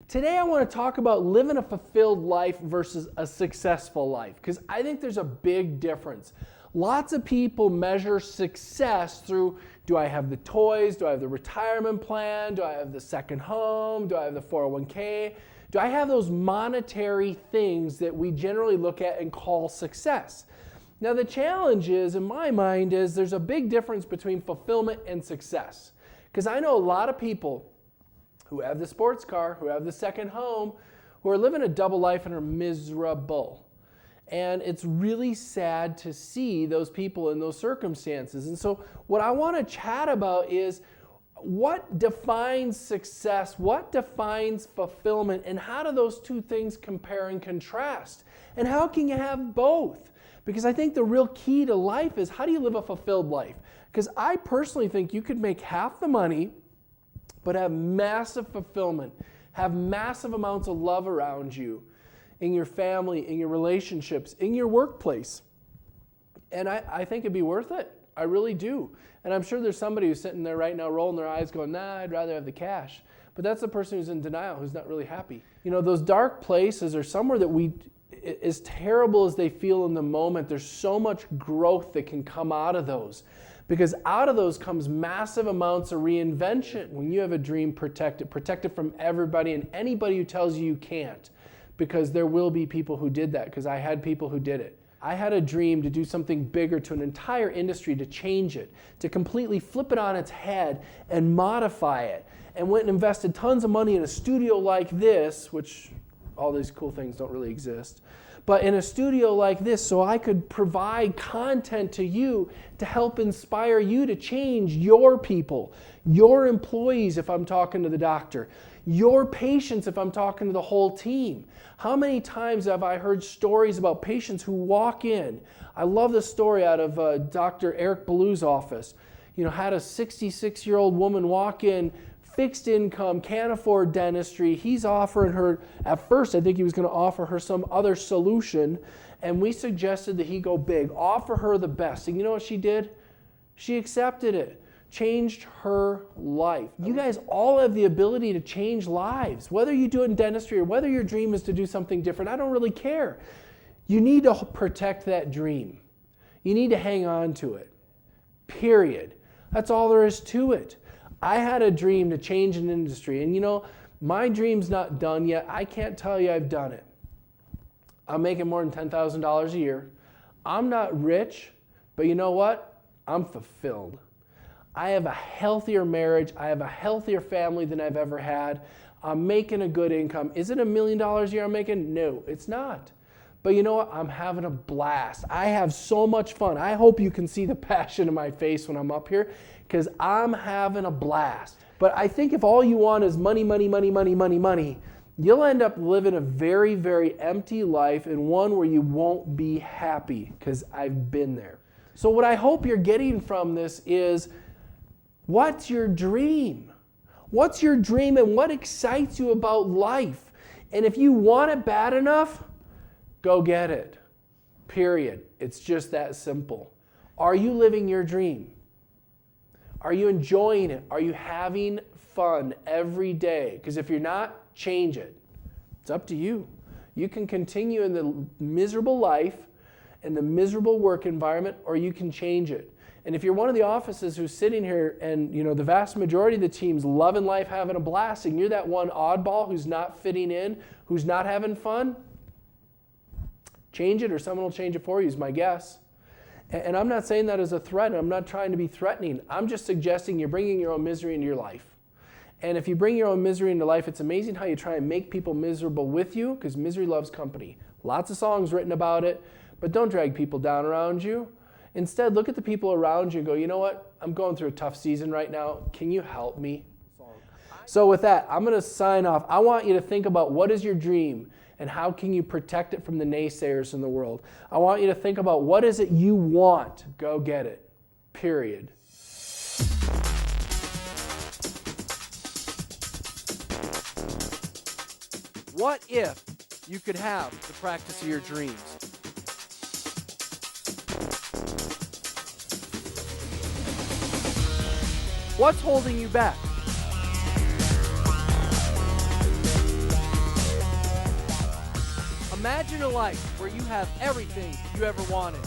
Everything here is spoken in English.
Today I want to talk about living a fulfilled life versus a successful life, because I think there's a big difference. Lots of people measure success through, do I have the toys? Do I have the retirement plan? Do I have the second home? Do I have the 401k? Do I have those monetary things that we generally look at and call success? Now the challenge is, in my mind, is there's a big difference between fulfillment and success. Because I know a lot of people who have the sports car, who have the second home, who are living a double life and are miserable. And it's really sad to see those people in those circumstances. And so what I want to chat about is what defines success, what defines fulfillment, and how do those two things compare and contrast? And how can you have both? Because I think the real key to life is, how do you live a fulfilled life? Because I personally think you could make half the money but have massive fulfillment, have massive amounts of love around you, in your family, in your relationships, in your workplace. And I think it'd be worth it. I really do. And I'm sure there's somebody who's sitting there right now rolling their eyes going, nah, I'd rather have the cash. But that's the person who's in denial, who's not really happy. You know, those dark places are somewhere that as terrible as they feel in the moment, there's so much growth that can come out of those. Because out of those comes massive amounts of reinvention. When you have a dream, protect it from everybody and anybody who tells you you can't. Because there will be people who did that, because I had people who did it. I had a dream to do something bigger to an entire industry, to change it, to completely flip it on its head and modify it. And went and invested tons of money in a studio like this, which all these cool things don't really exist. But in a studio like this, so I could provide content to you to help inspire you to change your people, your employees if I'm talking to the doctor, your patients if I'm talking to the whole team. How many times have I heard stories about patients who walk in? I love the story out of Dr. Eric Ballou's office. You know, had a 66-year-old woman walk in, fixed income, can't afford dentistry. He's offering her, at first I think he was going to offer her some other solution, and we suggested that he go big, offer her the best. And you know what she did? She accepted it, changed her life. You guys all have the ability to change lives, whether you do it in dentistry or whether your dream is to do something different. I don't really care. You need to protect that dream. You need to hang on to it, period. That's all there is to it. I had a dream to change an industry, and you know, my dream's not done yet. I can't tell you I've done it. I'm making more than $10,000 a year. I'm not rich, but you know what? I'm fulfilled. I have a healthier marriage. I have a healthier family than I've ever had. I'm making a good income. Is it $1 million a year I'm making? No, it's not. But you know what? I'm having a blast. I have so much fun. I hope you can see the passion in my face when I'm up here, because I'm having a blast. But I think if all you want is money, money, money, money, money, money, you'll end up living a very, very empty life, and one where you won't be happy, because I've been there. So what I hope you're getting from this is, what's your dream? What's your dream, and what excites you about life? And if you want it bad enough, go get it. Period. It's just that simple. Are you living your dream? Are you enjoying it? Are you having fun every day? Because if you're not, change it. It's up to you. You can continue in the miserable life and the miserable work environment, or you can change it. And if you're one of the offices who's sitting here and you know the vast majority of the team's loving life, having a blast, and you're that one oddball who's not fitting in, who's not having fun, change it, or someone will change it for you, is my guess. And I'm not saying that as a threat. I'm not trying to be threatening. I'm just suggesting you're bringing your own misery into your life. And if you bring your own misery into life, it's amazing how you try and make people miserable with you, because misery loves company. Lots of songs written about it, but don't drag people down around you. Instead, look at the people around you and go, you know what? I'm going through a tough season right now. Can you help me? So with that, I'm going to sign off. I want you to think about, what is your dream? And how can you protect it from the naysayers in the world? I want you to think about, what is it you want? Go get it. Period. What if you could have the practice of your dreams? What's holding you back? Imagine a life where you have everything you ever wanted.